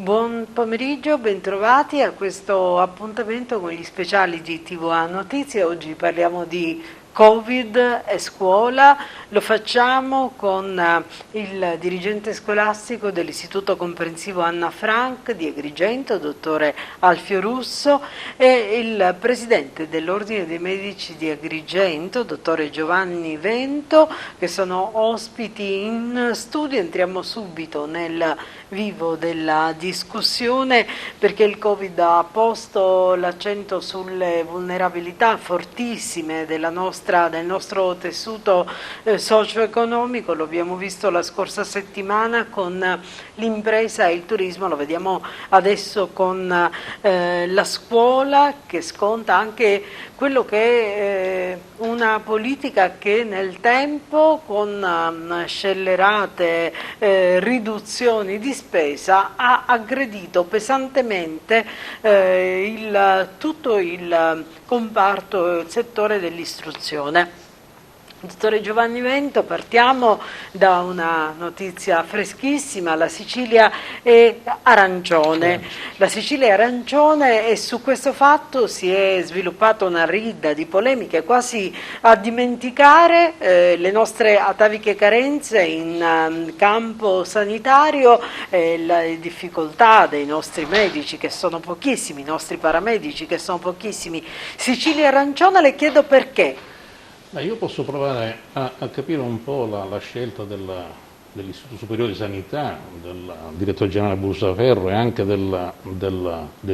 Buon pomeriggio, bentrovati a questo appuntamento con gli speciali di TVA Notizie. Oggi parliamo di Covid e scuola, lo facciamo con il dirigente scolastico dell'Istituto Comprensivo Anna Frank di Agrigento, dottore Alfio Russo, e il presidente dell'Ordine dei Medici di Agrigento, dottore Giovanni Vento, che sono ospiti in studio. Entriamo subito nel vivo della discussione perché il Covid ha posto l'accento sulle vulnerabilità fortissime del nostro tessuto socio-economico. Lo abbiamo visto la scorsa settimana con l'impresa e il turismo, lo vediamo adesso con la scuola, che sconta anche quello che è una politica che nel tempo, con scellerate riduzioni di spesa, ha aggredito pesantemente tutto il comparto, il settore dell'istruzione. Dottore Giovanni Vento, partiamo da una notizia freschissima: la Sicilia è arancione. La Sicilia è arancione e su questo fatto si è sviluppata una rida di polemiche, quasi a dimenticare le nostre ataviche carenze in campo sanitario, le difficoltà dei nostri medici che sono pochissimi, i nostri paramedici che sono pochissimi. Sicilia arancione, le chiedo perché. Io posso provare a capire un po' la scelta dell'Istituto Superiore di Sanità, del direttore generale Brusaferro e anche del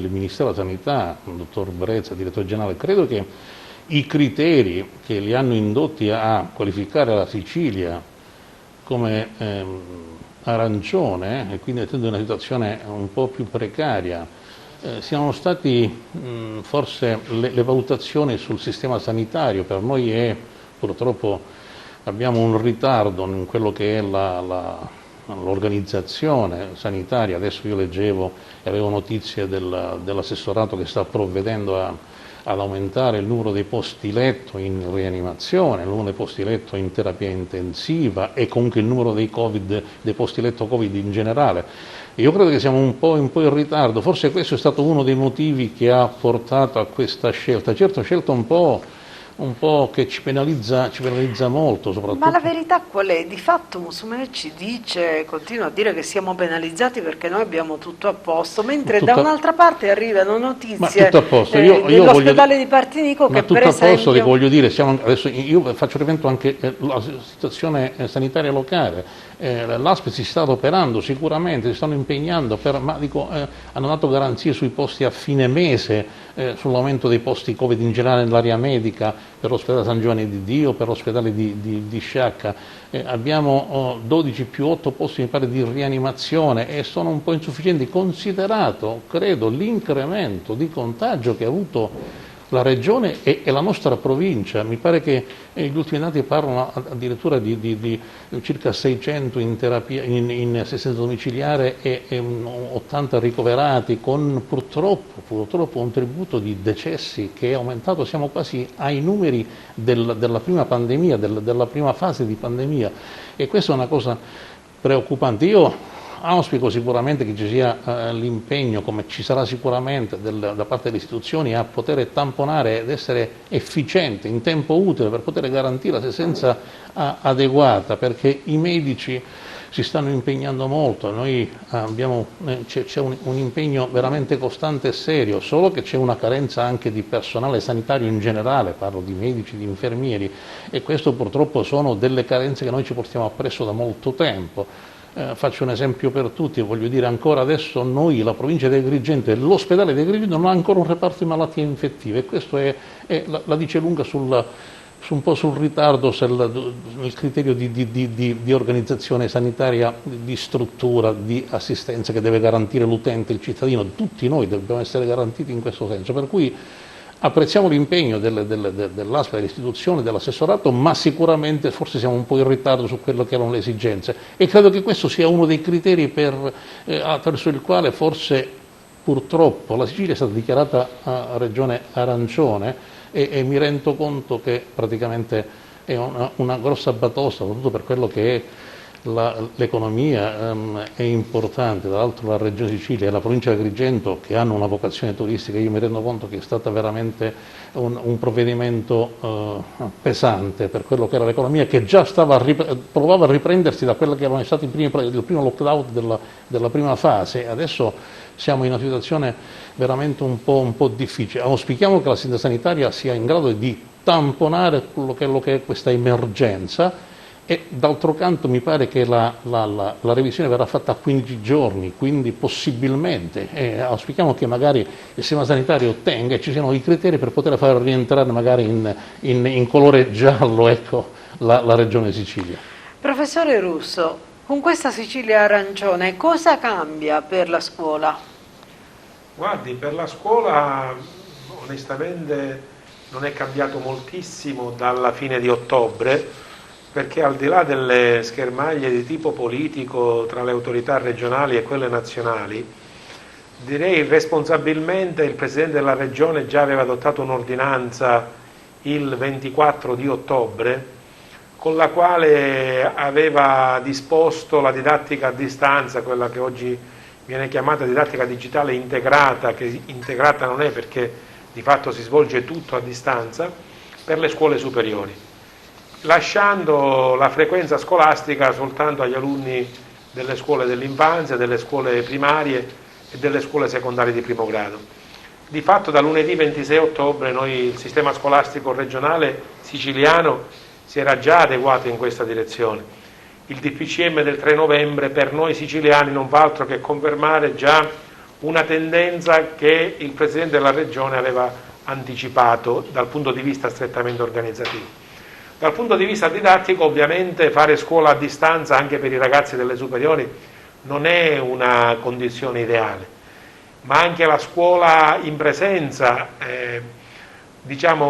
Ministero della Sanità, il dottor Brezza, direttore generale. Credo che i criteri che li hanno indotti a qualificare la Sicilia come arancione, e quindi mettendo in una situazione un po' più precaria, siano stati forse le valutazioni sul sistema sanitario. Per noi purtroppo abbiamo un ritardo in quello che è l'organizzazione sanitaria. Adesso io leggevo e avevo notizie dell'assessorato che sta provvedendo ad aumentare il numero dei posti letto in rianimazione, il numero dei posti letto in terapia intensiva e comunque il numero dei posti letto Covid in generale. Io credo che siamo un po' in ritardo, forse questo è stato uno dei motivi che ha portato a questa scelta. Certo, scelta un po' che ci penalizza molto, soprattutto. Ma la verità qual è? Di fatto Musumeci ci dice, continua a dire che siamo penalizzati perché noi abbiamo tutto a posto, mentre da un'altra parte arrivano notizie dell'ospedale di Partinico che per esempio... Ma tutto a posto, dico, voglio dire, adesso io faccio riferimento anche alla situazione sanitaria locale. L'ASP si sta adoperando sicuramente, si stanno impegnando, hanno dato garanzie sui posti a fine mese, sull'aumento dei posti Covid in generale nell'area medica, per l'ospedale San Giovanni di Dio, per l'ospedale di Sciacca. Abbiamo 12 più 8 posti mi pare di rianimazione e sono un po' insufficienti, considerato, credo, l'incremento di contagio che ha avuto la regione e la nostra provincia. Mi pare che gli ultimi dati parlano addirittura di circa 600 in terapia, in assistenza domiciliare e 80 ricoverati, con purtroppo un tributo di decessi che è aumentato. Siamo quasi ai numeri della prima pandemia, della prima fase di pandemia, e questa è una cosa preoccupante. Io auspico sicuramente che ci sia l'impegno, come ci sarà sicuramente da parte delle istituzioni, a poter tamponare ed essere efficiente in tempo utile per poter garantire l'assistenza adeguata, perché i medici si stanno impegnando molto. Noi c'è un impegno veramente costante e serio, solo che c'è una carenza anche di personale sanitario in generale, parlo di medici, di infermieri, e questo purtroppo sono delle carenze che noi ci portiamo appresso da molto tempo. Faccio un esempio per tutti, voglio dire, ancora adesso noi, la provincia di Agrigento e l'ospedale di Agrigento non ha ancora un reparto di malattie infettive, e questo la dice lunga un po' sul ritardo nel criterio di organizzazione sanitaria, di struttura, di assistenza che deve garantire l'utente, il cittadino. Tutti noi dobbiamo essere garantiti in questo senso, per cui apprezziamo l'impegno dell'ASP, dell'istituzione, dell'assessorato, ma sicuramente forse siamo un po' in ritardo su quello che erano le esigenze, e credo che questo sia uno dei criteri attraverso il quale forse purtroppo la Sicilia è stata dichiarata regione arancione, e mi rendo conto che praticamente è una grossa batosta, soprattutto per quello che è l'economia è importante, tra l'altro la Regione Sicilia e la provincia di Agrigento, che hanno una vocazione turistica, io mi rendo conto che è stato veramente un provvedimento pesante per quello che era l'economia, che già provava a riprendersi da quello che erano stati il primo lockdown della prima fase. Adesso siamo in una situazione veramente un po' difficile. Auspichiamo che l'azienda sanitaria sia in grado di tamponare quello che è questa emergenza. E d'altro canto mi pare che la revisione verrà fatta a 15 giorni, quindi possibilmente auspichiamo che magari il sistema sanitario ottenga e ci siano i criteri per poter far rientrare magari in colore giallo, ecco, la Regione Sicilia. Professore Russo, con questa Sicilia arancione cosa cambia per la scuola? Guardi, per la scuola onestamente non è cambiato moltissimo dalla fine di ottobre, perché al di là delle schermaglie di tipo politico tra le autorità regionali e quelle nazionali, direi responsabilmente il Presidente della Regione già aveva adottato un'ordinanza il 24 di ottobre con la quale aveva disposto la didattica a distanza, quella che oggi viene chiamata didattica digitale integrata, che integrata non è perché di fatto si svolge tutto a distanza, per le scuole superiori, lasciando la frequenza scolastica soltanto agli alunni delle scuole dell'infanzia, delle scuole primarie e delle scuole secondarie di primo grado. Di fatto da lunedì 26 ottobre il sistema scolastico regionale siciliano si era già adeguato in questa direzione. Il DPCM del 3 novembre per noi siciliani non fa altro che confermare già una tendenza che il Presidente della Regione aveva anticipato dal punto di vista strettamente organizzativo. Dal punto di vista didattico, ovviamente, fare scuola a distanza anche per i ragazzi delle superiori non è una condizione ideale, ma anche la scuola in presenza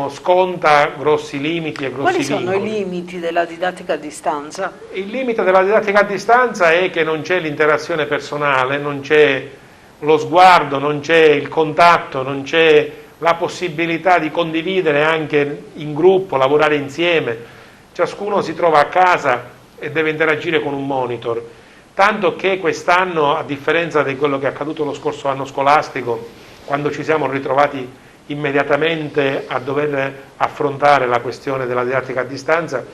sconta grossi limiti e grossi vincoli. Quali sono i limiti della didattica a distanza? Il limite della didattica a distanza è che non c'è l'interazione personale, non c'è lo sguardo, non c'è il contatto, non c'è la possibilità di condividere anche in gruppo, lavorare insieme. Ciascuno si trova a casa e deve interagire con un monitor, tanto che quest'anno, a differenza di quello che è accaduto lo scorso anno scolastico, quando ci siamo ritrovati immediatamente a dover affrontare la questione della didattica a distanza,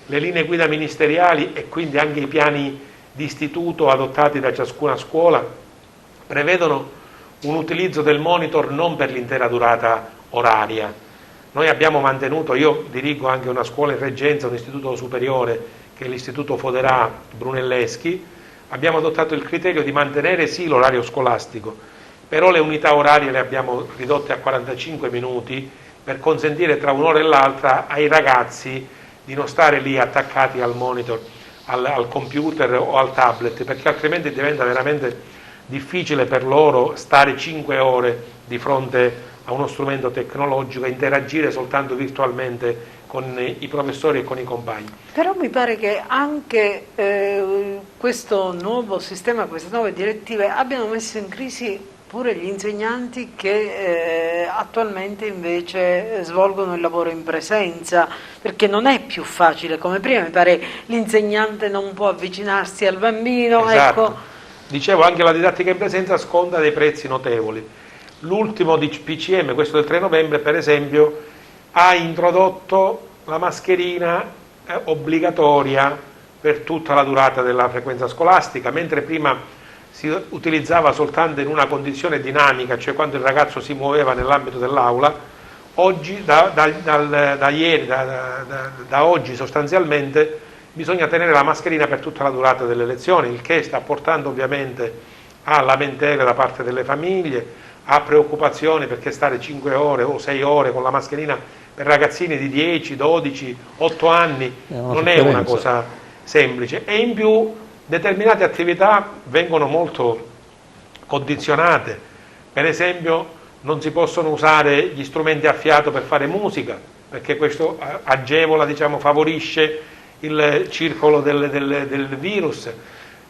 le linee guida ministeriali e quindi anche i piani di istituto adottati da ciascuna scuola prevedono un utilizzo del monitor non per l'intera durata oraria. Noi abbiamo mantenuto, io dirigo anche una scuola in reggenza, un istituto superiore che è l'istituto Foderà Brunelleschi, abbiamo adottato il criterio di mantenere sì l'orario scolastico, però le unità orarie le abbiamo ridotte a 45 minuti per consentire tra un'ora e l'altra ai ragazzi di non stare lì attaccati al monitor, al computer o al tablet, perché altrimenti diventa veramente difficile per loro stare 5 ore di fronte a uno strumento tecnologico e interagire soltanto virtualmente con i professori e con i compagni. Però mi pare che anche questo nuovo sistema, queste nuove direttive abbiano messo in crisi pure gli insegnanti che attualmente invece svolgono il lavoro in presenza, perché non è più facile come prima, mi pare l'insegnante non può avvicinarsi al bambino. Esatto. Ecco. Dicevo, anche la didattica in presenza sconta dei prezzi notevoli. L'ultimo di PCM, questo del 3 novembre, per esempio, ha introdotto la mascherina obbligatoria per tutta la durata della frequenza scolastica, mentre prima si utilizzava soltanto in una condizione dinamica, cioè quando il ragazzo si muoveva nell'ambito dell'aula. Oggi, da oggi sostanzialmente, bisogna tenere la mascherina per tutta la durata delle lezioni, il che sta portando ovviamente a lamentele da parte delle famiglie, a preoccupazioni perché stare 5 ore o 6 ore con la mascherina per ragazzini di 10, 12, 8 anni non è una cosa semplice, e in più determinate attività vengono molto condizionate. Per esempio non si possono usare gli strumenti a fiato per fare musica, perché questo agevola, favorisce il circolo del virus.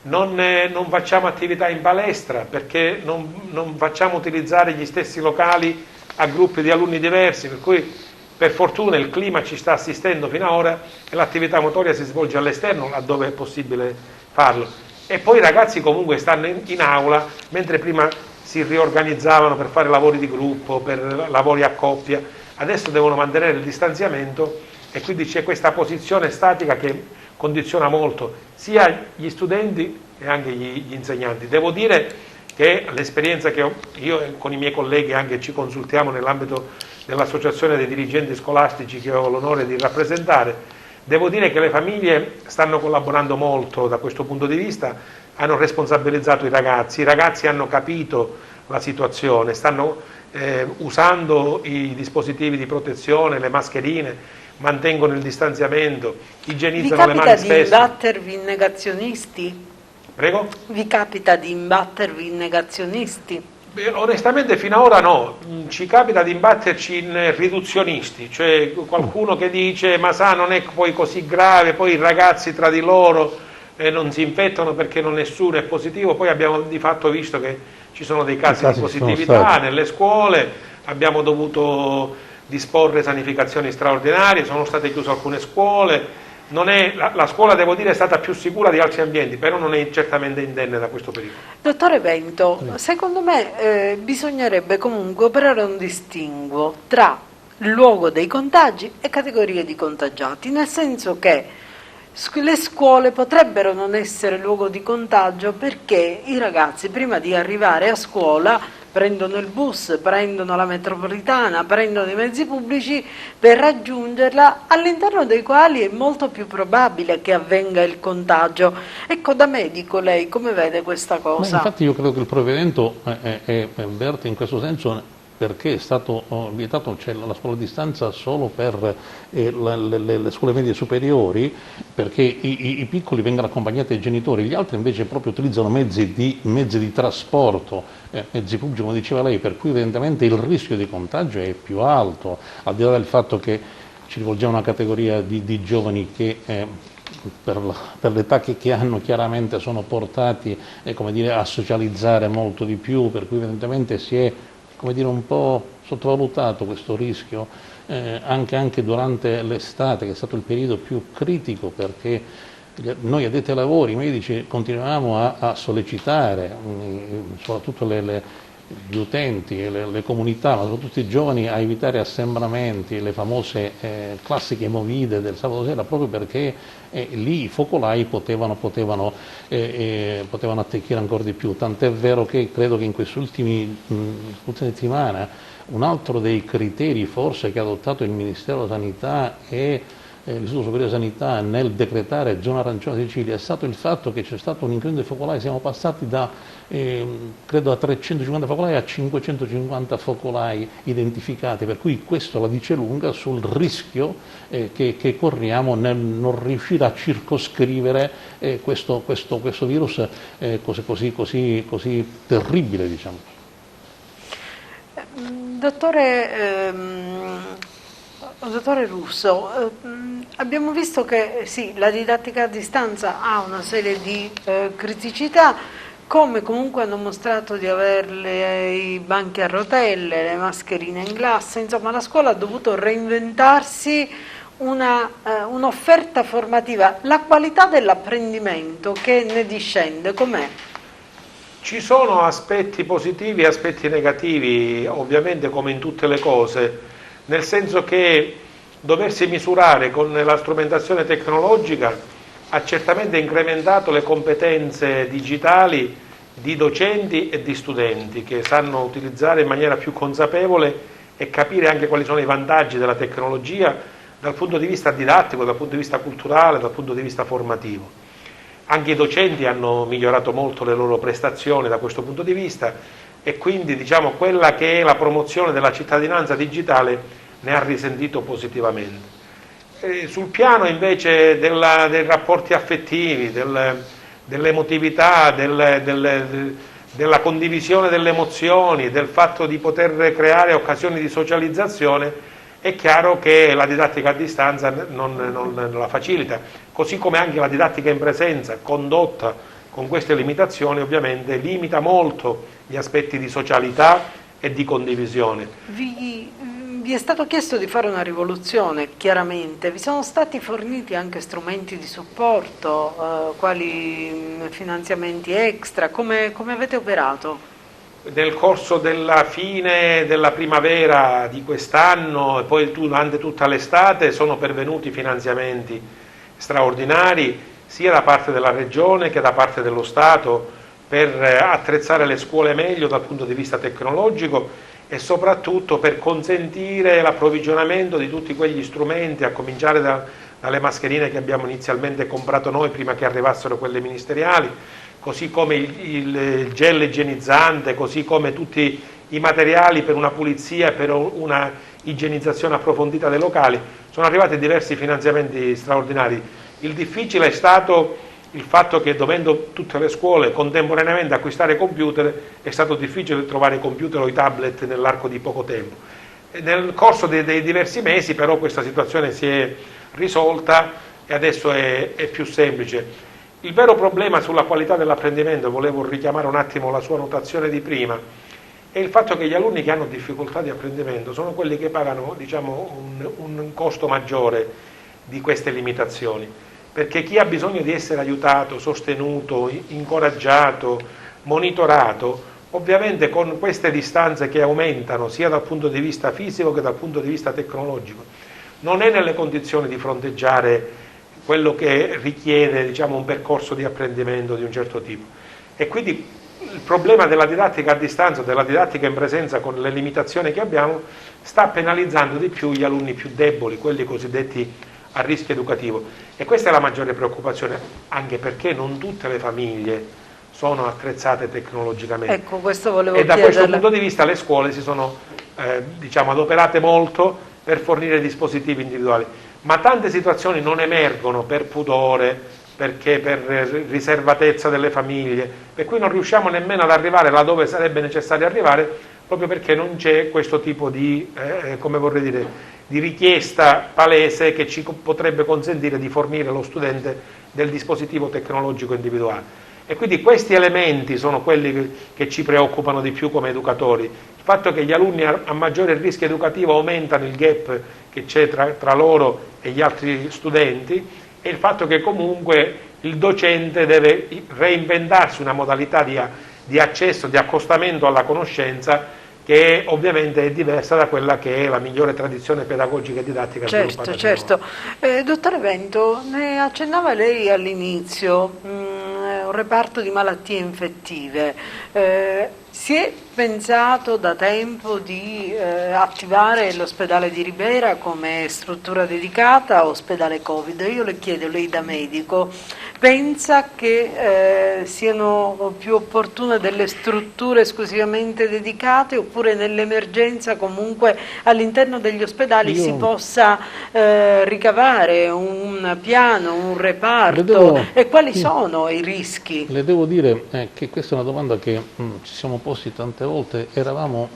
Non facciamo attività in palestra perché non facciamo utilizzare gli stessi locali a gruppi di alunni diversi, per cui per fortuna il clima ci sta assistendo fino ad ora e l'attività motoria si svolge all'esterno laddove è possibile farlo. E poi i ragazzi comunque stanno in aula, mentre prima si riorganizzavano per fare lavori di gruppo, per lavori a coppia, adesso devono mantenere il distanziamento e quindi c'è questa posizione statica che condiziona molto sia gli studenti e anche gli insegnanti. Devo dire che l'esperienza che io con i miei colleghi anche ci consultiamo nell'ambito dell'associazione dei dirigenti scolastici che ho l'onore di rappresentare, devo dire che le famiglie stanno collaborando molto da questo punto di vista, hanno responsabilizzato i ragazzi hanno capito la situazione, stanno usando i dispositivi di protezione, le mascherine, mantengono il distanziamento, igienizzano le mani spesso. Vi capita di imbattervi in negazionisti? Prego? Vi capita di imbattervi in negazionisti? Beh, onestamente fino ad ora no, ci capita di imbatterci in riduzionisti, cioè qualcuno che dice ma sa non è poi così grave, poi i ragazzi tra di loro non si infettano perché nessuno è positivo, poi abbiamo di fatto visto che ci sono dei casi di positività nelle scuole, abbiamo dovuto disporre sanificazioni straordinarie, sono state chiuse alcune scuole. La scuola, devo dire, è stata più sicura di altri ambienti, però non è certamente indenne da questo pericolo. Dottore Vento, secondo me bisognerebbe comunque operare un distinguo tra luogo dei contagi e categorie di contagiati, nel senso che le scuole potrebbero non essere luogo di contagio perché i ragazzi prima di arrivare a scuola prendono il bus, prendono la metropolitana, prendono i mezzi pubblici per raggiungerla, all'interno dei quali è molto più probabile che avvenga il contagio. Ecco, da medico lei come vede questa cosa? Infatti io credo che il provvedimento verte in questo senso, perché è stato vietato la scuola a distanza solo per le scuole medie superiori, perché i piccoli vengono accompagnati dai genitori, gli altri invece proprio utilizzano mezzi di trasporto, mezzi pubblici come diceva lei, per cui evidentemente il rischio di contagio è più alto, al di là del fatto che ci rivolgiamo a una categoria di giovani che per l'età che hanno chiaramente sono portati come dire, a socializzare molto di più, per cui evidentemente si è come dire, un po' sottovalutato questo rischio anche durante l'estate, che è stato il periodo più critico, perché noi addetti ai lavori, i medici, continuiamo a sollecitare soprattutto gli utenti, le comunità, ma soprattutto i giovani, a evitare assembramenti, le famose classiche movide del sabato sera, proprio perché lì i focolai potevano attecchire ancora di più. Tant'è vero che credo che in queste ultime settimane un altro dei criteri forse che ha adottato il Ministero della Sanità e l'Istituto Superiore di Sanità nel decretare zona arancione Sicilia è stato il fatto che c'è stato un incremento dei focolai, siamo passati credo a 350 focolai a 550 focolai identificati, per cui questo la dice lunga sul rischio che corriamo nel non riuscire a circoscrivere questo virus così terribile, diciamo. Dottore Russo, abbiamo visto che sì, la didattica a distanza ha una serie di criticità, come comunque hanno mostrato di averle i banchi a rotelle, le mascherine in classe, insomma la scuola ha dovuto reinventarsi un'offerta formativa. La qualità dell'apprendimento che ne discende com'è? Ci sono aspetti positivi e aspetti negativi, ovviamente come in tutte le cose, nel senso che doversi misurare con la strumentazione tecnologica ha certamente incrementato le competenze digitali di docenti e di studenti che sanno utilizzare in maniera più consapevole e capire anche quali sono i vantaggi della tecnologia dal punto di vista didattico, dal punto di vista culturale, dal punto di vista formativo. Anche i docenti hanno migliorato molto le loro prestazioni da questo punto di vista e quindi diciamo quella che è la promozione della cittadinanza digitale ne ha risentito positivamente. Sul piano invece dei rapporti affettivi, dell'emotività, della condivisione delle emozioni, del fatto di poter creare occasioni di socializzazione, è chiaro che la didattica a distanza non la facilita, così come anche la didattica in presenza, condotta con queste limitazioni, ovviamente limita molto gli aspetti di socialità e di condivisione. vi è stato chiesto di fare una rivoluzione, chiaramente, vi sono stati forniti anche strumenti di supporto, quali finanziamenti extra, come avete operato? Nel corso della fine della primavera di quest'anno e poi durante tutta l'estate sono pervenuti finanziamenti straordinari sia da parte della Regione che da parte dello Stato per attrezzare le scuole meglio dal punto di vista tecnologico e soprattutto per consentire l'approvvigionamento di tutti quegli strumenti, a cominciare dalle mascherine che abbiamo inizialmente comprato noi prima che arrivassero quelle ministeriali, così come il gel igienizzante, così come tutti i materiali per una pulizia e per una igienizzazione approfondita dei locali. Sono arrivati diversi finanziamenti straordinari. Il difficile è stato il fatto che, dovendo tutte le scuole contemporaneamente acquistare computer, è stato difficile trovare computer o i tablet nell'arco di poco tempo. E nel corso dei diversi mesi però questa situazione si è risolta e adesso è più semplice. Il vero problema sulla qualità dell'apprendimento, volevo richiamare un attimo la sua notazione di prima, è il fatto che gli alunni che hanno difficoltà di apprendimento sono quelli che pagano, diciamo, un costo maggiore di queste limitazioni, perché chi ha bisogno di essere aiutato, sostenuto, incoraggiato, monitorato, ovviamente con queste distanze che aumentano sia dal punto di vista fisico che dal punto di vista tecnologico, non è nelle condizioni di fronteggiare quello che richiede, diciamo, un percorso di apprendimento di un certo tipo. E quindi il problema della didattica a distanza, della didattica in presenza con le limitazioni che abbiamo, sta penalizzando di più gli alunni più deboli, quelli cosiddetti a rischio educativo. E questa è la maggiore preoccupazione, anche perché non tutte le famiglie sono attrezzate tecnologicamente. Ecco, questo volevo e da chiederle. questo punto di vista le scuole si sono diciamo, adoperate molto per fornire dispositivi individuali. Ma tante situazioni non emergono per pudore, perché per riservatezza delle famiglie, per cui non riusciamo nemmeno ad arrivare laddove sarebbe necessario arrivare, proprio perché non c'è questo tipo di, come vorrei dire, di richiesta palese che ci potrebbe consentire di fornire lo studente del dispositivo tecnologico individuale. E quindi questi elementi sono quelli che ci preoccupano di più come educatori. Il fatto che gli alunni a maggiore rischio educativo aumentano il gap che c'è tra loro e gli altri studenti, e il fatto che comunque il docente deve reinventarsi una modalità di accesso, di accostamento alla conoscenza che ovviamente è diversa da quella che è la migliore tradizione pedagogica e didattica sviluppata. Certo. Dottore Vento, ne accennava lei all'inizio, un reparto di malattie infettive. Si è pensato da tempo di attivare l'ospedale di Ribera come struttura dedicata a ospedale Covid. Io le chiedo, lei da medico, pensa che siano più opportune delle strutture esclusivamente dedicate, oppure nell'emergenza comunque all'interno degli ospedali si possa ricavare un piano, un reparto? E quali sono i rischi? Le devo dire che questa è una domanda che ci siamo posti tante volte. Eravamo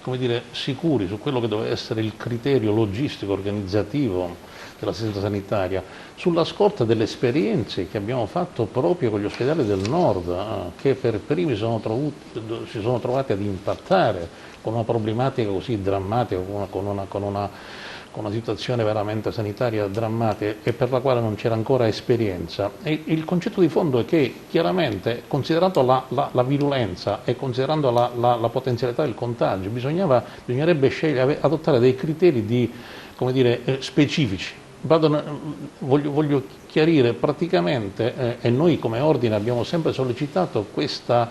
come dire, sicuri su quello che doveva essere il criterio logistico, organizzativo dell'assistenza sanitaria, sulla scorta delle esperienze che abbiamo fatto proprio con gli ospedali del nord, che per primi si sono trovati ad impattare con una problematica così drammatica, con una situazione veramente sanitaria drammatica e per la quale non c'era ancora esperienza. E il concetto di fondo è che chiaramente, considerando la virulenza e considerando la potenzialità del contagio, bisognerebbe adottare dei criteri come dire, specifici. Voglio chiarire praticamente, e noi come ordine abbiamo sempre sollecitato questa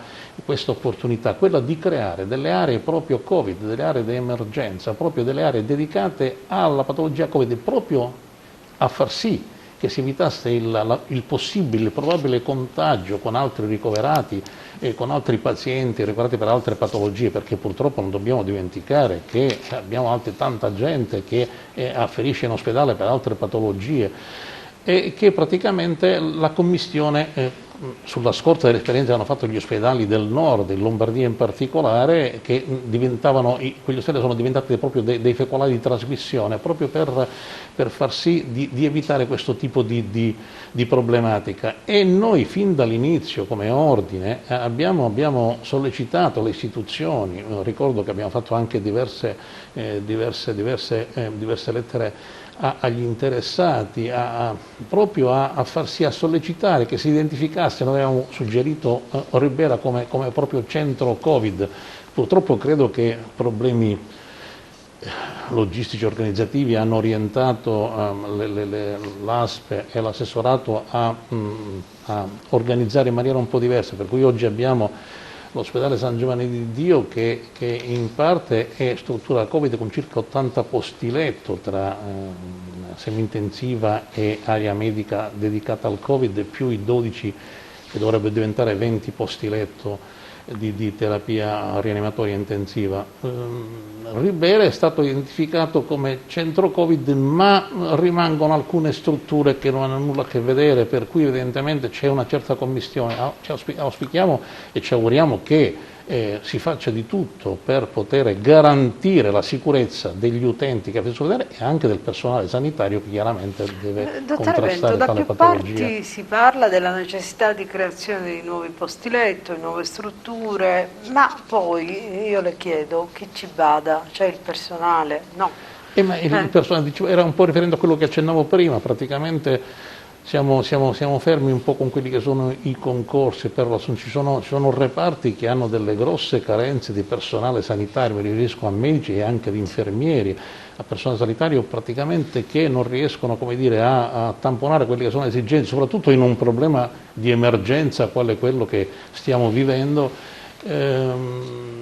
opportunità, quella di creare delle aree proprio Covid, delle aree di emergenza, proprio delle aree dedicate alla patologia Covid, proprio a far sì che si evitasse il possibile, il probabile contagio con altri ricoverati e con altri pazienti ricoverati per altre patologie, perché purtroppo non dobbiamo dimenticare che abbiamo tanta gente che afferisce in ospedale per altre patologie, e che praticamente la commistione sulla scorta dell'esperienza che hanno fatto gli ospedali del nord, in Lombardia in particolare, che quegli ospedali sono diventati proprio dei focolai di trasmissione, proprio per per far sì di evitare questo tipo di problematica. E noi fin dall'inizio come ordine abbiamo sollecitato le istituzioni, ricordo che abbiamo fatto anche diverse lettere agli interessati, proprio a sollecitare che si identificasse. Noi avevamo suggerito Ribera come proprio centro Covid. Purtroppo credo che problemi logistici organizzativi hanno orientato l'ASP e l'assessorato a organizzare in maniera un po' diversa, per cui oggi abbiamo l'ospedale San Giovanni di Dio che in parte è struttura Covid con circa 80 posti letto tra semi-intensiva e area medica dedicata al Covid, più i 12 che dovrebbe diventare 20 posti letto di terapia rianimatoria intensiva. Ribera è stato identificato come centro Covid, ma rimangono alcune strutture che non hanno nulla a che vedere, per cui evidentemente c'è una certa commistione. Auspichiamo e ci auguriamo che si faccia di tutto per poter garantire la sicurezza degli utenti che vengono a vedere e anche del personale sanitario che chiaramente deve contrastare da tale più patologia. parti si parla della necessità di creazione di nuovi posti letto, di nuove strutture, ma poi io le chiedo chi ci bada, cioè il personale, no? Ma il personale era un po' riferendo a quello che accennavo prima, praticamente siamo fermi un po' con quelli che sono i concorsi, però ci sono reparti che hanno delle grosse carenze di personale sanitario, mi riferisco a medici e anche ad infermieri, a personale sanitario praticamente che non riescono, come dire, a tamponare quelle che sono le esigenze, soprattutto in un problema di emergenza quale quello che stiamo vivendo.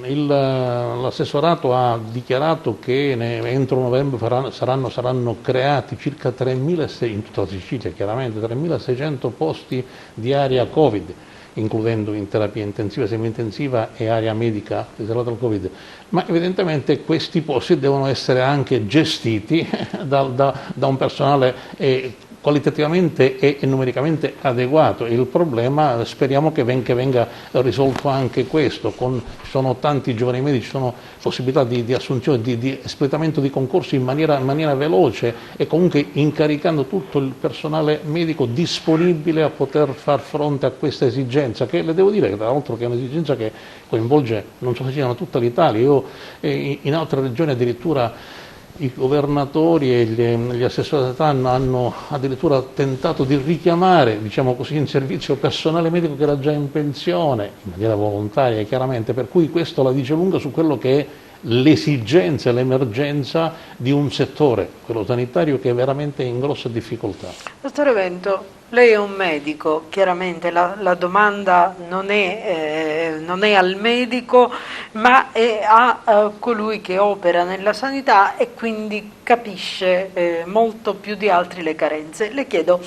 L'assessorato ha dichiarato che entro novembre saranno creati circa 3.600, in tutta la Sicilia chiaramente, 3.600 posti di area Covid, includendo in terapia intensiva, semi-intensiva e area medica riservata al Covid. Ma evidentemente questi posti devono essere anche gestiti da un personale qualitativamente e numericamente adeguato. Il problema speriamo che venga risolto anche questo, ci sono tanti giovani medici, ci sono possibilità di assunzione, di espletamento di concorsi in maniera veloce e comunque incaricando tutto il personale medico disponibile a poter far fronte a questa esigenza, che le devo dire che tra l'altro che è un'esigenza che coinvolge non so se siano tutta l'Italia. Io in altre regioni addirittura i governatori e gli assessori hanno addirittura tentato di richiamare, diciamo così, in servizio personale medico che era già in pensione, in maniera volontaria chiaramente, per cui questo la dice lunga su quello che è l'esigenza e l'emergenza di un settore, quello sanitario, che è veramente in grossa difficoltà. Dottore Vento, lei è un medico, chiaramente la domanda non è al medico, ma è a colui che opera nella sanità e quindi capisce molto più di altri le carenze. Le chiedo,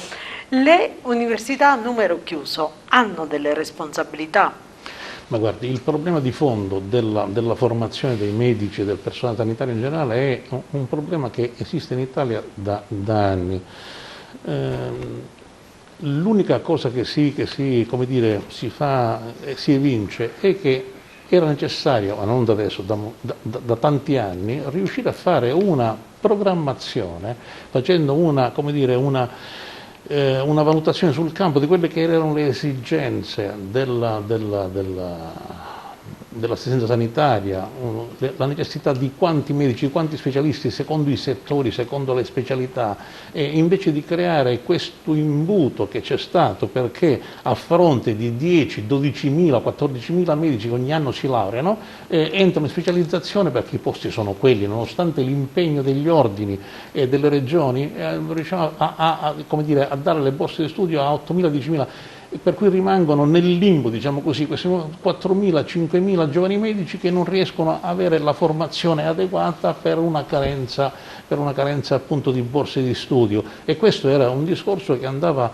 le università a numero chiuso hanno delle responsabilità? Ma guardi, il problema di fondo della formazione dei medici e del personale sanitario in generale è un problema che esiste in Italia da anni. L'unica cosa che si fa e si evince è che era necessario, ma non da adesso, da tanti anni, riuscire a fare una programmazione facendo una valutazione sul campo di quelle che erano le esigenze dell'assistenza sanitaria, la necessità di quanti medici, quanti specialisti secondo i settori, secondo le specialità, e invece di creare questo imbuto che c'è stato, perché a fronte di 10, 12.000, 14.000 medici che ogni anno si laureano, entrano in specializzazione perché i posti sono quelli, nonostante l'impegno degli ordini e delle regioni, riusciamo a dare le borse di studio a 8.000, 10.000, per cui rimangono nel limbo, diciamo così, questi 4.000, 5.000 giovani medici che non riescono a avere la formazione adeguata per una carenza appunto di borse di studio. E questo era un discorso che andava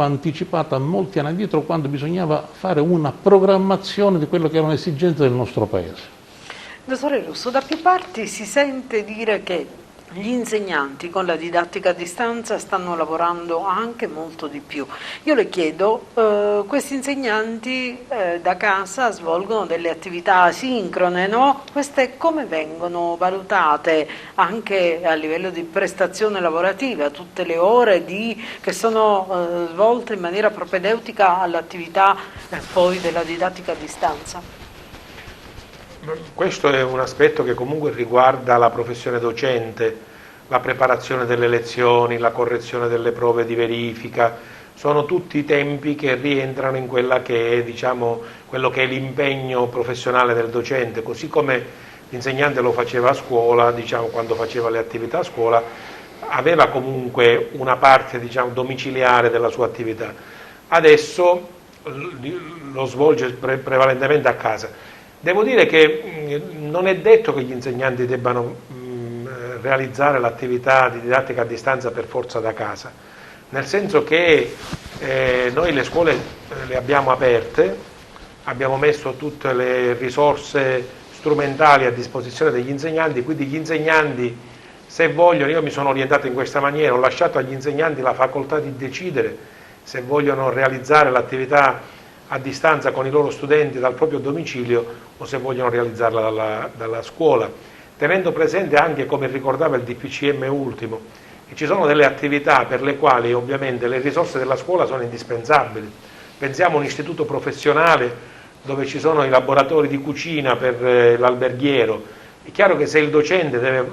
anticipato molti anni addietro, quando bisognava fare una programmazione di quello che erano le esigenze del nostro Paese. Dottore Russo, da più parti si sente dire che gli insegnanti con la didattica a distanza stanno lavorando anche molto di più. Io le chiedo, questi insegnanti da casa svolgono delle attività asincrone, no? Queste come vengono valutate anche a livello di prestazione lavorativa, tutte le ore che sono svolte in maniera propedeutica all'attività poi della didattica a distanza? Questo è un aspetto che comunque riguarda la professione docente, la preparazione delle lezioni, la correzione delle prove di verifica, sono tutti tempi che rientrano in quella che è, diciamo, quello che è l'impegno professionale del docente, così come l'insegnante lo faceva a scuola, diciamo, quando faceva le attività a scuola, aveva comunque una parte, diciamo, domiciliare della sua attività. Adesso lo svolge prevalentemente a casa. Devo dire che non è detto che gli insegnanti debbano realizzare l'attività di didattica a distanza per forza da casa, nel senso che noi le scuole le abbiamo aperte, abbiamo messo tutte le risorse strumentali a disposizione degli insegnanti, quindi gli insegnanti, se vogliono, io mi sono orientato in questa maniera, ho lasciato agli insegnanti la facoltà di decidere se vogliono realizzare l'attività a distanza con i loro studenti dal proprio domicilio o se vogliono realizzarla dalla scuola, tenendo presente anche, come ricordava il DPCM ultimo, che ci sono delle attività per le quali ovviamente le risorse della scuola sono indispensabili. Pensiamo a un istituto professionale dove ci sono i laboratori di cucina per l'alberghiero. È chiaro che se il docente deve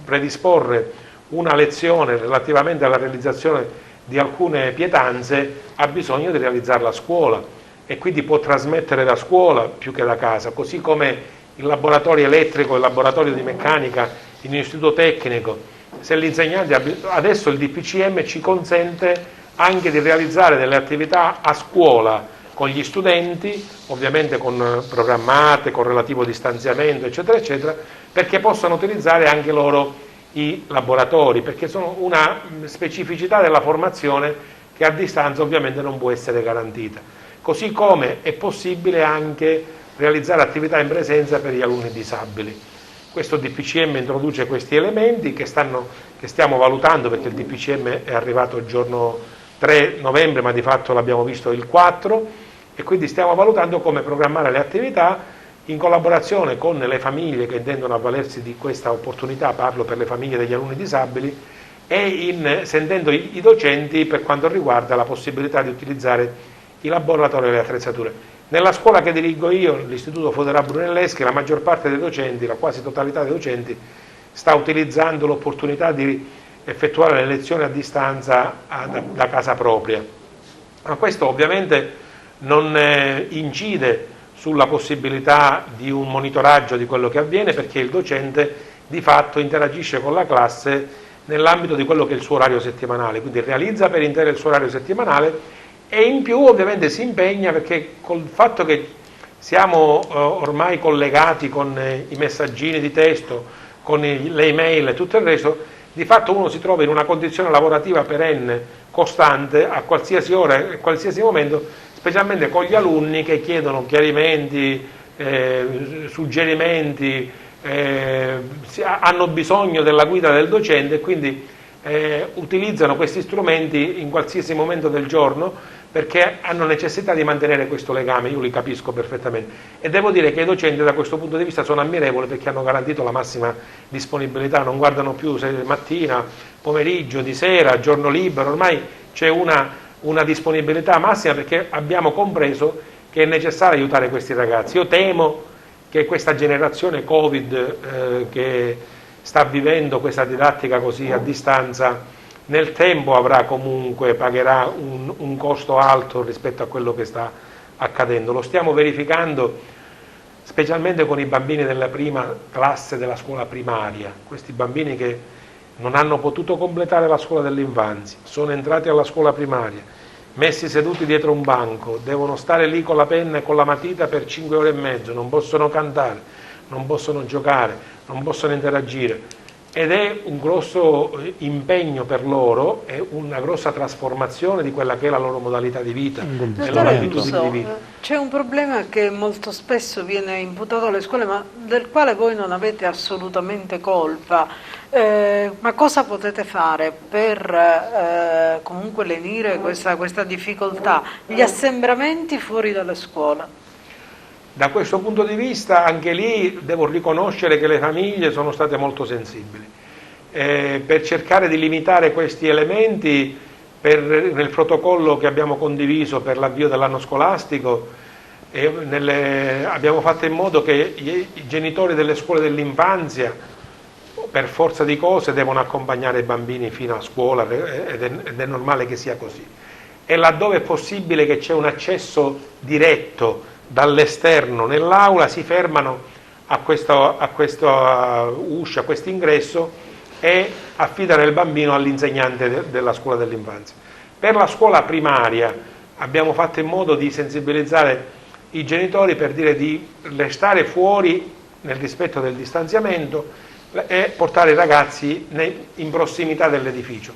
predisporre una lezione relativamente alla realizzazione di alcune pietanze, ha bisogno di realizzarla a scuola e quindi può trasmettere da scuola più che da casa, così come il laboratorio elettrico e il laboratorio di meccanica in un istituto tecnico. Se l'insegnante adesso il DPCM ci consente anche di realizzare delle attività a scuola con gli studenti, ovviamente con programmate, con relativo distanziamento, eccetera, eccetera, perché possano utilizzare anche loro i laboratori, perché sono una specificità della formazione che a distanza ovviamente non può essere garantita. Così come è possibile anche realizzare attività in presenza per gli alunni disabili. Questo DPCM introduce questi elementi che stiamo valutando, perché il DPCM è arrivato il giorno 3 novembre, ma di fatto l'abbiamo visto il 4, e quindi stiamo valutando come programmare le attività in collaborazione con le famiglie che intendono avvalersi di questa opportunità, parlo per le famiglie degli alunni disabili, e sentendo i docenti per quanto riguarda la possibilità di utilizzare i laboratori e le attrezzature. Nella scuola che dirigo io, l'Istituto Foderà Brunelleschi, la maggior parte dei docenti, la quasi totalità dei docenti, sta utilizzando l'opportunità di effettuare le lezioni a distanza da casa propria. Ma questo ovviamente non incide sulla possibilità di un monitoraggio di quello che avviene, perché il docente di fatto interagisce con la classe nell'ambito di quello che è il suo orario settimanale, quindi realizza per intero il suo orario settimanale e in più ovviamente si impegna, perché col fatto che siamo ormai collegati con i messaggini di testo, con le email e tutto il resto, di fatto uno si trova in una condizione lavorativa perenne, costante, a qualsiasi ora, a qualsiasi momento, specialmente con gli alunni che chiedono chiarimenti, suggerimenti, hanno bisogno della guida del docente e quindi utilizzano questi strumenti in qualsiasi momento del giorno, perché hanno necessità di mantenere questo legame. Io li capisco perfettamente e devo dire che i docenti da questo punto di vista sono ammirevoli, perché hanno garantito la massima disponibilità, non guardano più se mattina, pomeriggio, di sera, giorno libero, ormai c'è una disponibilità massima, perché abbiamo compreso che è necessario aiutare questi ragazzi. Io temo che questa generazione Covid che sta vivendo questa didattica così a distanza nel tempo pagherà un costo alto rispetto a quello che sta accadendo. Lo stiamo verificando specialmente con i bambini della prima classe della scuola primaria, questi bambini che non hanno potuto completare la scuola dell'infanzia, sono entrati alla scuola primaria, messi seduti dietro un banco, devono stare lì con la penna e con la matita per 5 ore e mezzo, non possono cantare, non possono giocare, non possono interagire. ed è un grosso impegno per loro, è una grossa trasformazione di quella che è la loro modalità di vita, le loro abitudini di vita. C'è un problema che molto spesso viene imputato alle scuole, ma del quale voi non avete assolutamente colpa. Ma cosa potete fare per comunque lenire questa difficoltà? Gli assembramenti fuori dalle scuole. Da questo punto di vista anche lì devo riconoscere che le famiglie sono state molto sensibili. Per cercare di limitare questi elementi, nel protocollo che abbiamo condiviso per l'avvio dell'anno scolastico, abbiamo fatto in modo che i genitori delle scuole dell'infanzia, per forza di cose, devono accompagnare i bambini fino a scuola ed è normale che sia così. E laddove è possibile che c'è un accesso diretto dall'esterno nell'aula, si fermano a questa uscita, a questo ingresso, e affidano il bambino all'insegnante della scuola dell'infanzia. Per la scuola primaria abbiamo fatto in modo di sensibilizzare i genitori per dire di restare fuori nel rispetto del distanziamento e portare i ragazzi in prossimità dell'edificio.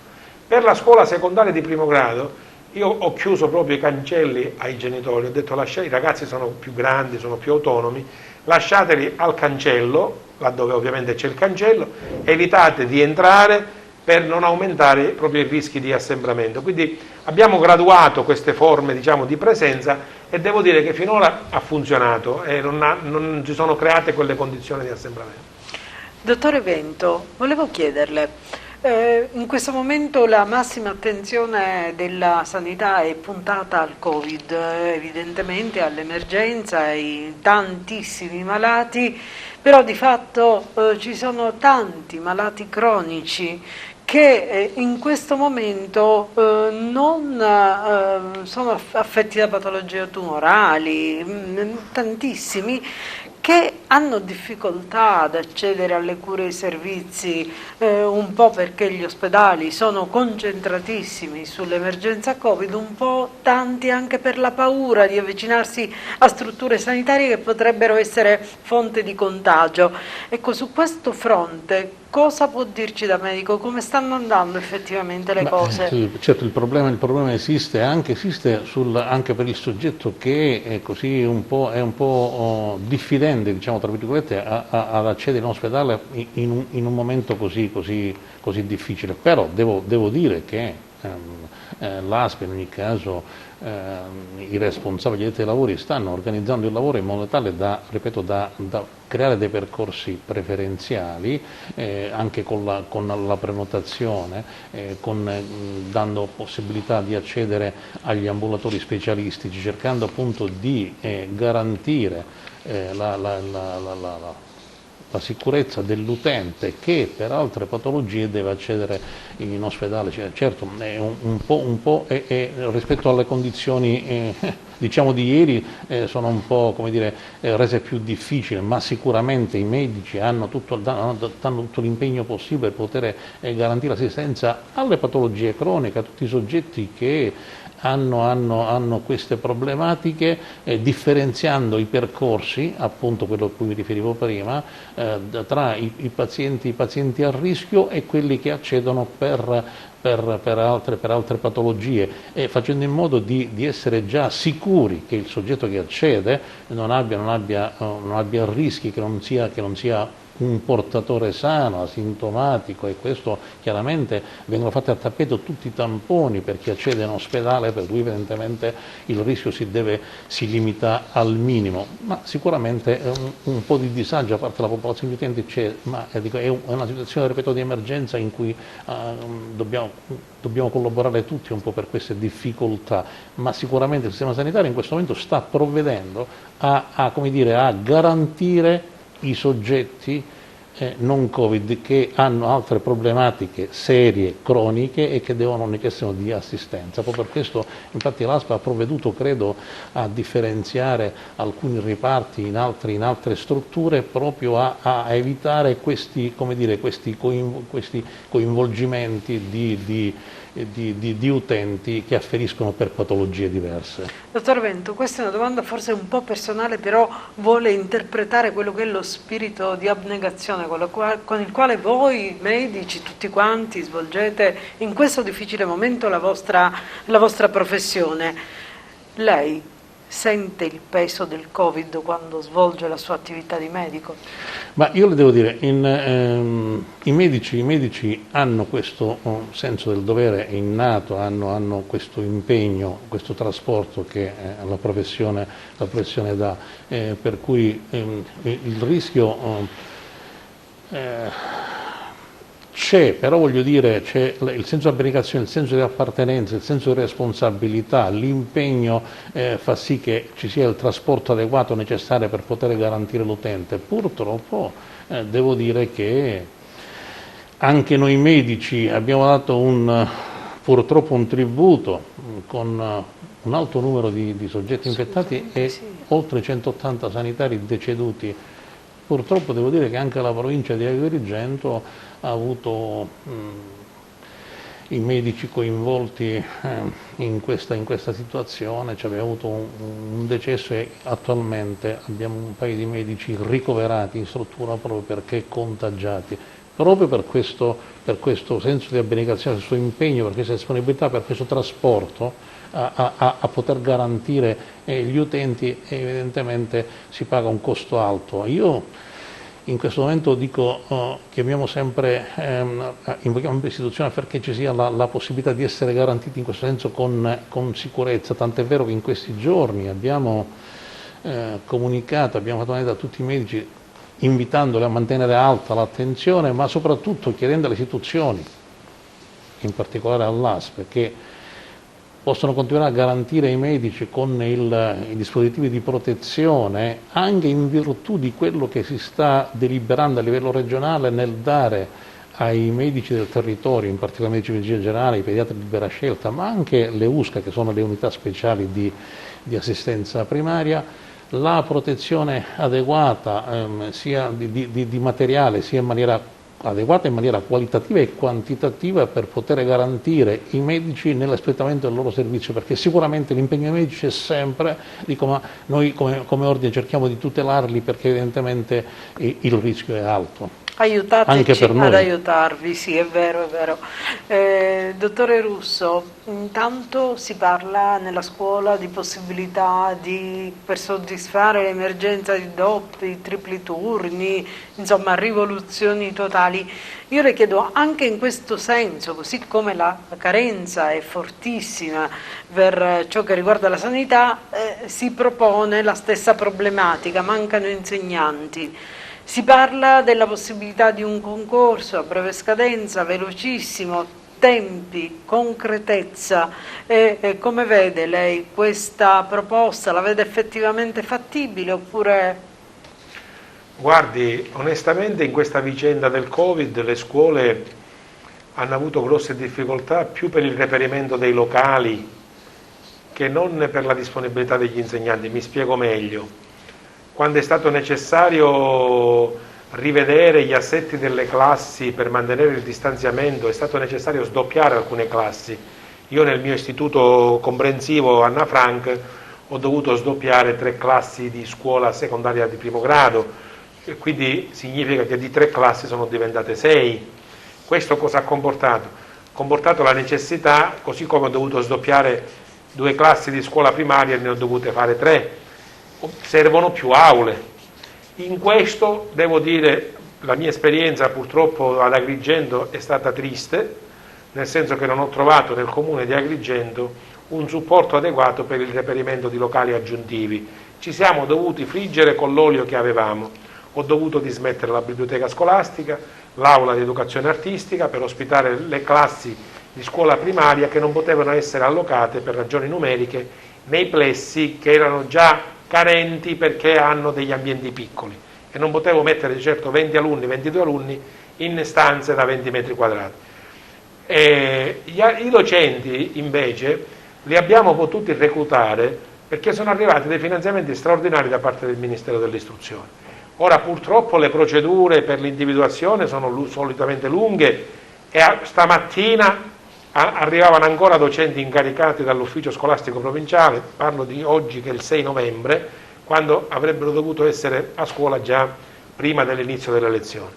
Per la scuola secondaria di primo grado io ho chiuso proprio i cancelli ai genitori, ho detto i ragazzi sono più grandi, sono più autonomi, lasciateli al cancello, laddove ovviamente c'è il cancello, evitate di entrare per non aumentare proprio i rischi di assembramento. Quindi abbiamo graduato queste forme, diciamo, di presenza, e devo dire che finora ha funzionato e non si sono create quelle condizioni di assembramento. Dottore Vento, volevo chiederle, in questo momento la massima attenzione della sanità è puntata al Covid, evidentemente all'emergenza, ai tantissimi malati, però di fatto ci sono tanti malati cronici che in questo momento non sono affetti da patologie tumorali, tantissimi, che hanno difficoltà ad accedere alle cure e ai servizi, un po' perché gli ospedali sono concentratissimi sull'emergenza Covid, un po' tanti anche per la paura di avvicinarsi a strutture sanitarie che potrebbero essere fonte di contagio. Ecco, su questo fronte cosa può dirci da medico? Come stanno andando effettivamente le cose? Sì, certo, il problema esiste anche per il soggetto che è così un po' diffidente, diciamo tra virgolette, ad accedere in ospedale in un momento così difficile. Però devo dire che l'ASP, in ogni caso i responsabili dei lavori stanno organizzando il lavoro in modo tale da creare dei percorsi preferenziali, anche con la prenotazione, dando possibilità di accedere agli ambulatori specialistici, cercando appunto di garantire la sicurezza dell'utente che per altre patologie deve accedere in ospedale. Certo, rispetto alle condizioni diciamo di ieri sono un po', come dire, rese più difficili, ma sicuramente i medici danno tutto l'impegno possibile per poter garantire l'assistenza alle patologie croniche, a tutti i soggetti che hanno queste problematiche, differenziando i percorsi, appunto quello a cui mi riferivo prima, tra i pazienti a rischio e quelli che accedono per altre patologie, e facendo in modo di essere già sicuri che il soggetto che accede non abbia rischi, che non sia un portatore sano, asintomatico, e questo chiaramente vengono fatti a tappeto tutti i tamponi per chi accede in ospedale, per cui evidentemente il rischio si limita al minimo, ma sicuramente un po' di disagio a parte la popolazione di utenti c'è, ma è una situazione, ripeto, di emergenza in cui dobbiamo collaborare tutti un po' per queste difficoltà, ma sicuramente il sistema sanitario in questo momento sta provvedendo a garantire i soggetti non Covid che hanno altre problematiche serie, croniche, e che devono necessitare di assistenza. Proprio per questo infatti l'ASP ha provveduto, credo, a differenziare alcuni riparti in altre strutture, proprio a evitare questi coinvolgimenti di utenti che afferiscono per patologie diverse. Dottor Vento, questa è una domanda forse un po' personale, però vuole interpretare quello che è lo spirito di abnegazione con il quale voi medici, tutti quanti, svolgete in questo difficile momento la vostra professione. Lei sente il peso del Covid quando svolge la sua attività di medico? Ma io le devo dire, i medici hanno questo senso del dovere innato, hanno questo impegno, questo trasporto che la professione dà, per cui il rischio c'è, però voglio dire, c'è il senso di abnegazione, il senso di appartenenza, il senso di responsabilità, l'impegno fa sì che ci sia il trasporto adeguato necessario per poter garantire l'utente. Purtroppo devo dire che anche noi medici abbiamo dato purtroppo un tributo con un alto numero di soggetti infettati e oltre 180 sanitari deceduti. Purtroppo devo dire che anche la provincia di Agrigento ha avuto i medici coinvolti in questa situazione, cioè abbiamo avuto un decesso e attualmente abbiamo un paio di medici ricoverati in struttura proprio perché contagiati, proprio per questo senso di abnegazione, questo impegno, per questa disponibilità, per questo trasporto a poter garantire gli utenti. Evidentemente si paga un costo alto. Io in questo momento dico, chiamiamo sempre, invochiamo l'istituzione perché ci sia la possibilità di essere garantiti in questo senso con sicurezza, tant'è vero che in questi giorni abbiamo comunicato, abbiamo fatto vedere a tutti i medici invitandoli a mantenere alta l'attenzione, ma soprattutto chiedendo alle istituzioni, in particolare all'ASP, che possono continuare a garantire ai medici con i dispositivi di protezione, anche in virtù di quello che si sta deliberando a livello regionale nel dare ai medici del territorio, in particolare ai medici di medicina generale, ai pediatri di libera scelta, ma anche le USCA, che sono le unità speciali di assistenza primaria, la protezione adeguata sia di materiale, sia in maniera adeguata in maniera qualitativa e quantitativa per poter garantire i medici nell'espletamento del loro servizio, perché sicuramente l'impegno dei medici è sempre, dico, ma noi come ordine cerchiamo di tutelarli perché evidentemente il rischio è alto. Aiutateci ad aiutarvi, sì, è vero, è vero. Dottore Russo, intanto si parla nella scuola di possibilità per soddisfare l'emergenza di doppi, tripli turni, insomma rivoluzioni totali. Io le chiedo anche in questo senso, così come la carenza è fortissima per ciò che riguarda la sanità, si propone la stessa problematica, mancano insegnanti. Si parla della possibilità di un concorso a breve scadenza, velocissimo, tempi, concretezza. Come vede lei questa proposta? La vede effettivamente fattibile oppure? Guardi, onestamente in questa vicenda del Covid le scuole hanno avuto grosse difficoltà più per il reperimento dei locali che non per la disponibilità degli insegnanti. Mi spiego meglio. Quando è stato necessario rivedere gli assetti delle classi per mantenere il distanziamento, è stato necessario sdoppiare alcune classi. Io nel mio istituto comprensivo Anna Frank ho dovuto sdoppiare 3 classi di scuola secondaria di primo grado, e quindi significa che di 3 classi sono diventate 6. Questo cosa ha comportato? Ha comportato la necessità, così come ho dovuto sdoppiare 2 classi di scuola primaria, ne ho dovute fare 3. Servono più aule. In questo devo dire la mia esperienza purtroppo ad Agrigento è stata triste, nel senso che non ho trovato nel comune di Agrigento un supporto adeguato per il reperimento di locali aggiuntivi. Ci siamo dovuti friggere con l'olio che avevamo. Ho dovuto dismettere la biblioteca scolastica, l'aula di educazione artistica per ospitare le classi di scuola primaria che non potevano essere allocate per ragioni numeriche nei plessi che erano già carenti perché hanno degli ambienti piccoli e non potevo mettere di certo 20 alunni, 22 alunni in stanze da 20 metri quadrati. I docenti invece li abbiamo potuti reclutare perché sono arrivati dei finanziamenti straordinari da parte del Ministero dell'Istruzione. Ora purtroppo le procedure per l'individuazione sono solitamente lunghe e stamattina arrivavano ancora docenti incaricati dall'ufficio scolastico provinciale, parlo di oggi che è il 6 novembre, quando avrebbero dovuto essere a scuola già prima dell'inizio delle lezioni.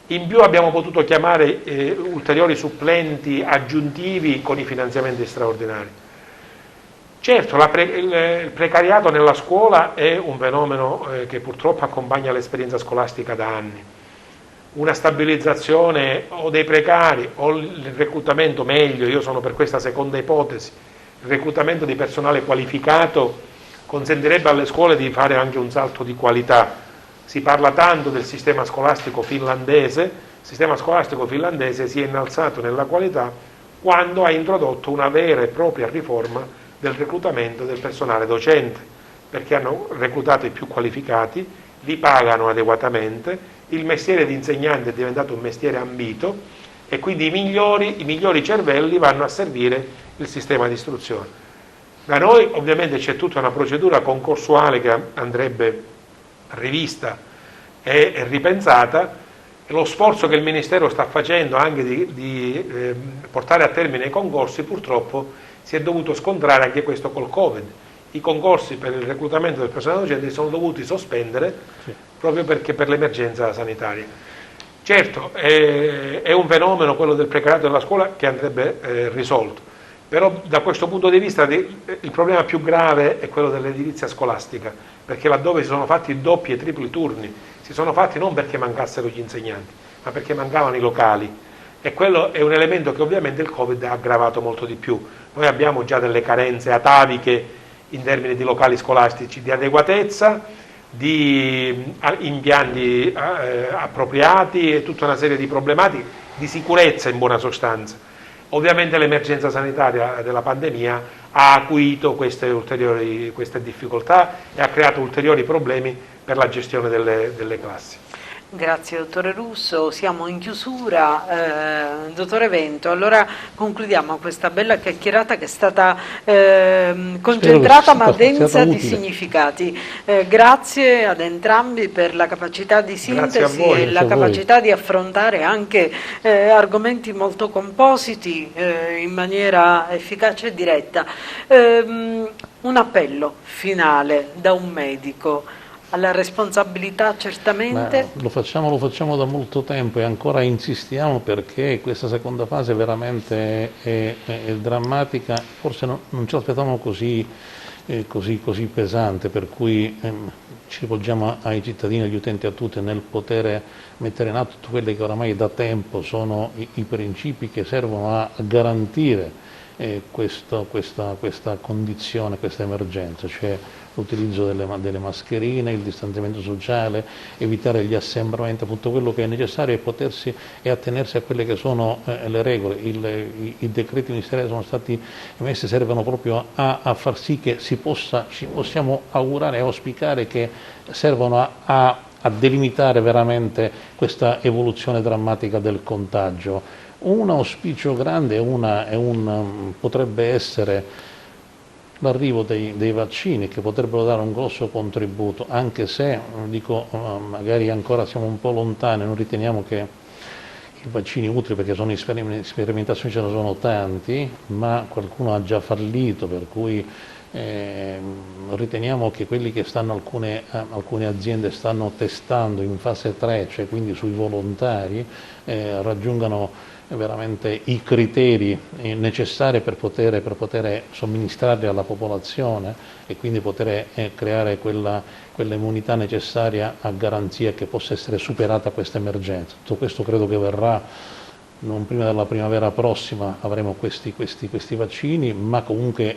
In più abbiamo potuto chiamare ulteriori supplenti aggiuntivi con i finanziamenti straordinari. Certo, il precariato nella scuola è un fenomeno che purtroppo accompagna l'esperienza scolastica da anni. Una stabilizzazione o dei precari o il reclutamento meglio, io sono per questa seconda ipotesi, il reclutamento di personale qualificato consentirebbe alle scuole di fare anche un salto di qualità. Si parla tanto del sistema scolastico finlandese, il sistema scolastico finlandese si è innalzato nella qualità quando ha introdotto una vera e propria riforma del reclutamento del personale docente, perché hanno reclutato i più qualificati, li pagano adeguatamente, il mestiere di insegnante è diventato un mestiere ambito e quindi i migliori cervelli vanno a servire il sistema di istruzione. Da noi ovviamente c'è tutta una procedura concorsuale che andrebbe rivista e ripensata, e lo sforzo che il Ministero sta facendo anche di portare a termine i concorsi purtroppo si è dovuto scontrare anche questo col Covid. I concorsi per il reclutamento del personale docente si sono dovuti sospendere proprio perché per l'emergenza sanitaria. Certo, è un fenomeno quello del precariato della scuola che andrebbe risolto, però da questo punto di vista il problema più grave è quello dell'edilizia scolastica, perché laddove si sono fatti doppi e tripli turni, si sono fatti non perché mancassero gli insegnanti, ma perché mancavano i locali, e quello è un elemento che ovviamente il Covid ha aggravato molto di più. Noi abbiamo già delle carenze ataviche in termini di locali scolastici, di adeguatezza, di impianti appropriati e tutta una serie di problematiche di sicurezza in buona sostanza. Ovviamente l'emergenza sanitaria della pandemia ha acuito queste difficoltà e ha creato ulteriori problemi per la gestione delle classi. Grazie dottore Russo, siamo in chiusura. Dottore Vento, allora concludiamo questa bella chiacchierata che è stata concentrata ma densa di significati. Grazie ad entrambi per la capacità di sintesi e la capacità di affrontare anche argomenti molto compositi in maniera efficace e diretta. Un appello finale da un medico. Alla responsabilità certamente? Lo facciamo da molto tempo e ancora insistiamo perché questa seconda fase veramente è drammatica, forse non ce l'aspettavamo così pesante, per cui ci rivolgiamo ai cittadini, agli utenti, a tutti nel poter mettere in atto quelli che oramai da tempo sono i principi che servono a garantire questa condizione, questa emergenza, cioè l'utilizzo delle mascherine, il distanziamento sociale, evitare gli assembramenti, appunto quello che è necessario è attenersi a quelle che sono le regole. I decreti ministeriali sono stati emessi, servono proprio a far sì che ci possiamo augurare e auspicare che servono a delimitare veramente questa evoluzione drammatica del contagio. Un auspicio grande potrebbe essere l'arrivo dei vaccini, che potrebbero dare un grosso contributo, anche se, magari ancora siamo un po' lontani, non riteniamo che i vaccini utili, perché sono sperimentazioni, ce ne sono tanti, ma qualcuno ha già fallito, per cui riteniamo che quelli che alcune aziende stanno testando in fase 3, cioè quindi sui volontari, raggiungano veramente i criteri necessari per poter somministrarli alla popolazione e quindi poter creare quell'immunità necessaria a garanzia che possa essere superata questa emergenza. Tutto questo credo che verrà non prima della primavera prossima, avremo questi vaccini, ma comunque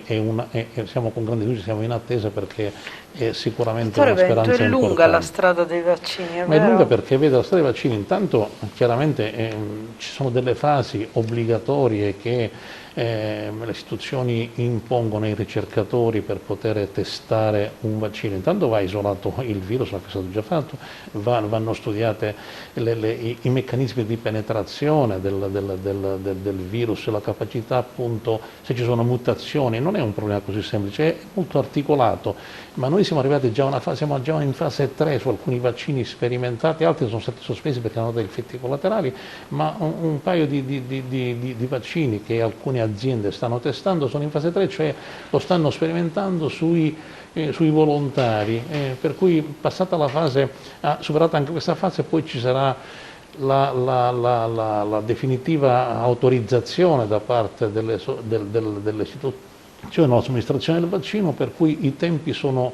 siamo con grande fiducia, siamo in attesa perché è sicuramente una speranza importante. È lunga la strada dei vaccini, è Ma è lunga perché, vede, la strada dei vaccini, intanto chiaramente ci sono delle fasi obbligatorie che le istituzioni impongono ai ricercatori per poter testare un vaccino. Intanto va isolato il virus, che è stato già fatto, vanno studiate i meccanismi di penetrazione del virus, la capacità appunto, se ci sono mutazioni. Non è un problema così semplice, è molto articolato, ma noi siamo arrivati già siamo già in fase 3 su alcuni vaccini sperimentati, altri sono stati sospesi perché hanno degli effetti collaterali, ma un paio di vaccini che alcune aziende stanno testando sono in fase 3, cioè lo stanno sperimentando sui volontari, per cui passata la fase, superata anche questa fase, poi ci sarà la definitiva autorizzazione da parte delle istituzioni, la somministrazione del vaccino, per cui i tempi sono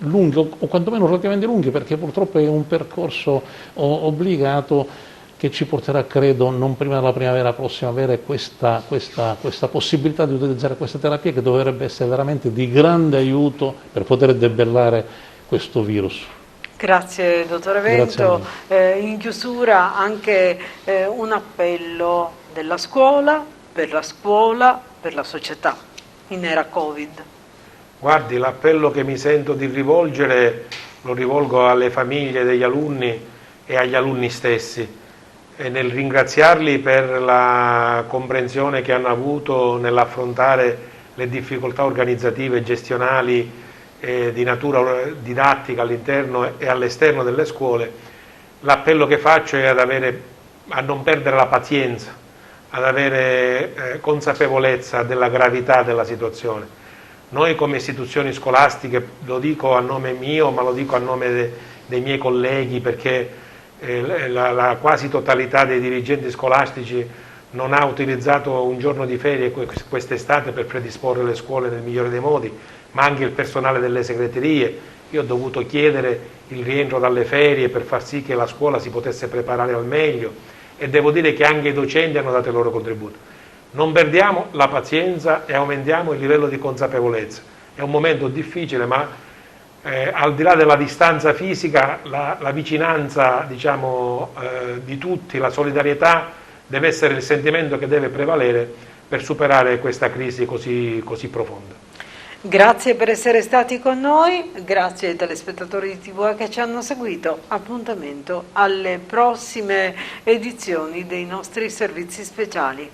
lunghi o quantomeno relativamente lunghi, perché purtroppo è un percorso obbligato che ci porterà, credo, non prima della primavera prossima, a avere questa possibilità di utilizzare questa terapia, che dovrebbe essere veramente di grande aiuto per poter debellare questo virus. Grazie dottore Vento. In chiusura anche un appello della scuola, per la società in era Covid. Guardi, l'appello che mi sento di rivolgere lo rivolgo alle famiglie degli alunni e agli alunni stessi, e nel ringraziarli per la comprensione che hanno avuto nell'affrontare le difficoltà organizzative e gestionali di natura didattica all'interno e all'esterno delle scuole. L'appello che faccio è a non perdere la pazienza, ad avere consapevolezza della gravità della situazione. Noi come istituzioni scolastiche, lo dico a nome mio, ma lo dico a nome dei miei colleghi, perché la quasi totalità dei dirigenti scolastici non ha utilizzato un giorno di ferie quest'estate per predisporre le scuole nel migliore dei modi, ma anche il personale delle segreterie. Io ho dovuto chiedere il rientro dalle ferie per far sì che la scuola si potesse preparare al meglio, e devo dire che anche i docenti hanno dato il loro contributo. Non perdiamo la pazienza e aumentiamo il livello di consapevolezza. È un momento difficile, ma al di là della distanza fisica, la vicinanza, diciamo, di tutti, la solidarietà deve essere il sentimento che deve prevalere per superare questa crisi così profonda. Grazie per essere stati con noi, grazie ai telespettatori di TVA che ci hanno seguito. Appuntamento alle prossime edizioni dei nostri servizi speciali.